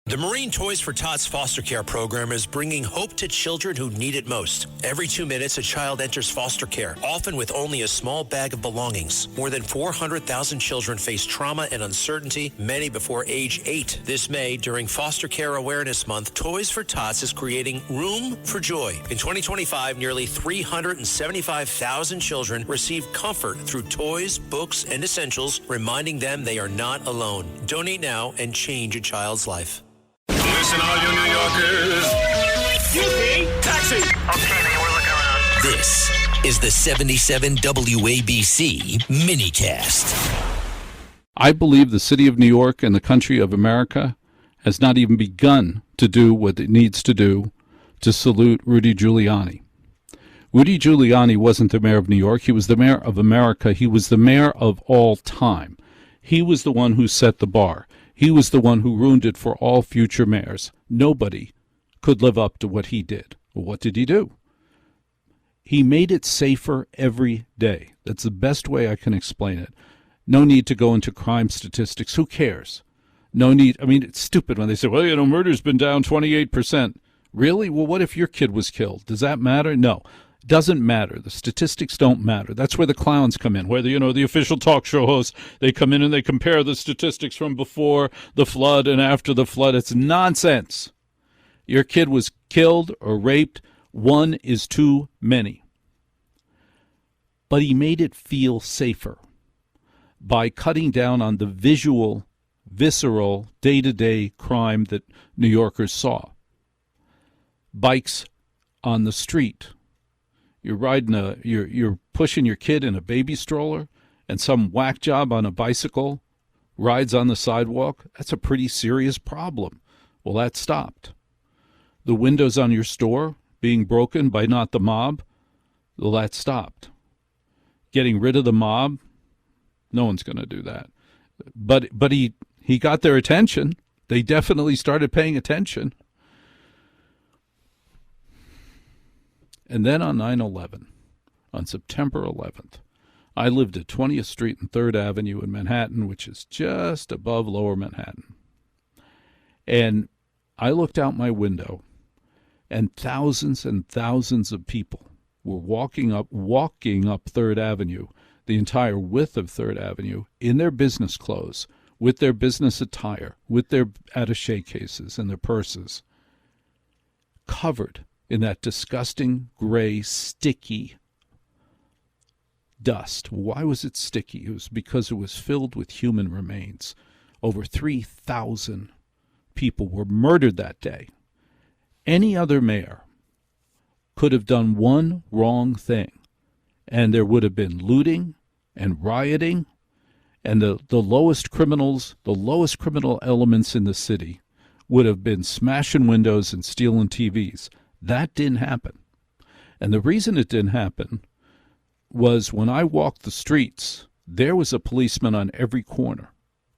The Marine Toys for Tots foster care program is bringing hope to children who need it most. Every 2 minutes, a child enters foster care, often with only a small bag of belongings. More than 400,000 children face trauma and uncertainty, many before age 8. This May, during Foster Care Awareness Month, Toys for Tots is creating Room for Joy. In 2025, nearly 375,000 children received comfort through toys, books, and essentials, reminding them they are not alone. Donate now and change a child's life. Listen, all you New Yorkers. Taxi. Okay, man, we're looking around. This is the 77 WABC minicast. I believe the city of New York and the country of America has not even begun to do what it needs to do to salute Rudy Giuliani. Rudy Giuliani wasn't the mayor of New York. He was the mayor of America. He was the mayor of all time. He was the one who set the bar. He was the one who ruined it for all future mayors. Nobody could live up to what he did. Well, what did he do? He made it safer every day. That's the best way I can explain it. No need to go into crime statistics. Who cares? No need. I mean, it's stupid when they say, well, murder's been down 28%. Really? Well, what if your kid was killed? Does that matter? No. Doesn't matter. The statistics don't matter. That's where the clowns come in, where the official talk show hosts, they come in and they compare the statistics from before the flood and after the flood. It's nonsense. Your kid was killed or raped. One is too many. But he made it feel safer by cutting down on the visual, visceral, day-to-day crime that New Yorkers saw. Bikes on the street. You're pushing your kid in a baby stroller, and some whack job on a bicycle rides on the sidewalk. That's a pretty serious problem. Well, that stopped. The windows on your store being broken by not the mob. Well, that stopped. Getting rid of the mob. No one's going to do that. But he got their attention. They definitely started paying attention. And then on 9/11, on September 11th, I lived at 20th Street and 3rd Avenue in Manhattan, which is just above Lower Manhattan. And I looked out my window, and thousands of people were walking up 3rd Avenue, the entire width of 3rd Avenue, in their business clothes, with their business attire, with their attaché cases and their purses, covered in that disgusting, gray, sticky dust. Why was it sticky? It was because it was filled with human remains. Over 3,000 people were murdered that day. Any other mayor could have done one wrong thing, and there would have been looting and rioting, and the lowest criminal elements in the city would have been smashing windows and stealing TVs. That didn't happen. And the reason it didn't happen was when I walked the streets, there was a policeman on every corner.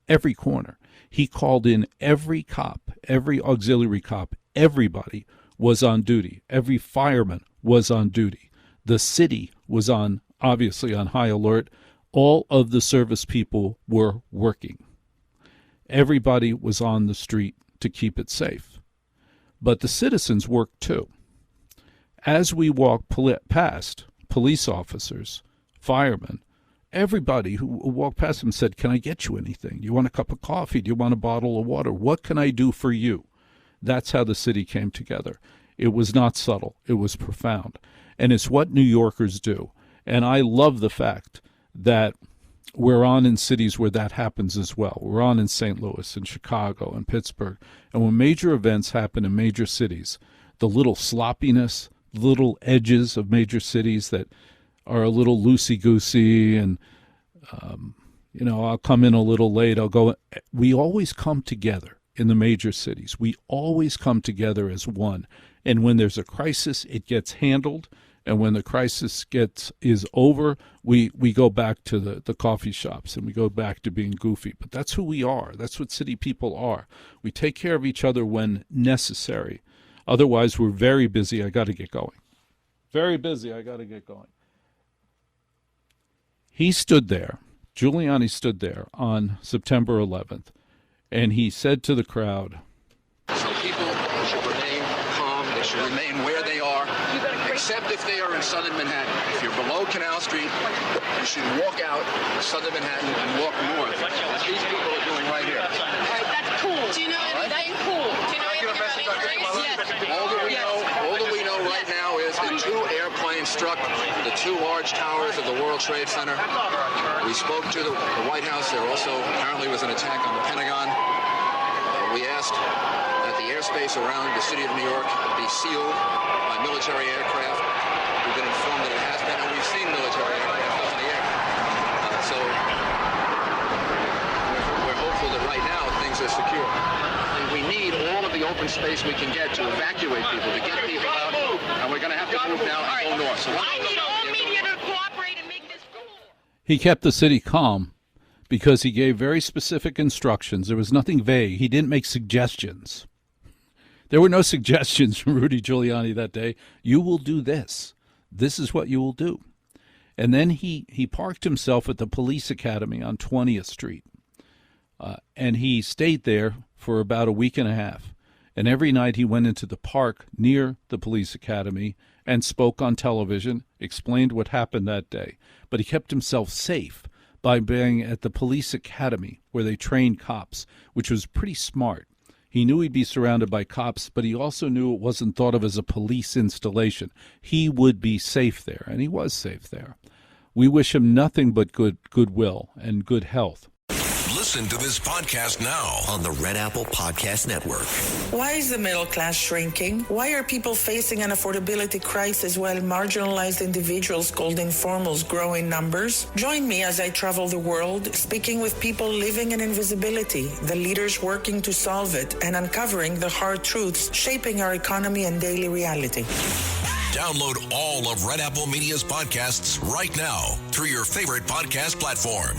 Every corner. He called in every cop, every auxiliary cop. Everybody was on duty. Every fireman was on duty. The city was obviously on high alert. All of the service people were working. Everybody was on the street to keep it safe. But the citizens worked too. As we walked past police officers, firemen, everybody who walked past them said, can I get you anything? Do you want a cup of coffee? Do you want a bottle of water? What can I do for you? That's how the city came together. It was not subtle. It was profound. And it's what New Yorkers do. And I love the fact that we're on in cities where that happens as well. We're on in St. Louis and Chicago and Pittsburgh. And when major events happen in major cities, the little sloppiness, little edges of major cities that are a little loosey-goosey and, I'll come in a little late, we always come together in the major cities. We always come together as one. And when there's a crisis, it gets handled. And when the crisis is over, we go back to the coffee shops and we go back to being goofy. But that's who we are. That's what city people are. We take care of each other when necessary. Otherwise, we're very busy. I got to get going. Very busy. I got to get going. He stood there. Giuliani stood there on September 11th, and he said to the crowd, to remain where they are, except if they are in southern Manhattan. If you're below Canal Street, you should walk out of southern Manhattan and walk north, as these people are doing right here. That's cool. Do you know anything? Cool. Do you know anything about anything? All that we know right now is that 2 airplanes struck the 2 large towers of the World Trade Center. We spoke to the White House. There also apparently was an attack on the Pentagon. We asked that the airspace around the city of New York be sealed by military aircraft. We've been informed that it has been, and we've seen military aircraft up in the air. So we're hopeful that right now things are secure. We need all of the open space we can get to evacuate people, to get people out, and we're going to have to move now and go north. So I need all media to cooperate and make this cool. He kept the city calm because he gave very specific instructions. There was nothing vague. He didn't make suggestions. There were no suggestions from Rudy Giuliani that day. You will do this. This is what you will do. And then he parked himself at the police academy on 20th Street. And he stayed there for about a week and a half. And every night he went into the park near the police academy and spoke on television, explained what happened that day. But he kept himself safe by being at the police academy where they trained cops, which was pretty smart. He knew he'd be surrounded by cops, but he also knew it wasn't thought of as a police installation. He would be safe there, and he was safe there. We wish him nothing but goodwill and good health. Listen to this podcast now on the Red Apple Podcast Network. Why is the middle class shrinking? Why are people facing an affordability crisis while marginalized individuals called informals grow in numbers? Join me as I travel the world, speaking with people living in invisibility, the leaders working to solve it, and uncovering the hard truths shaping our economy and daily reality. Download all of Red Apple Media's podcasts right now through your favorite podcast platform.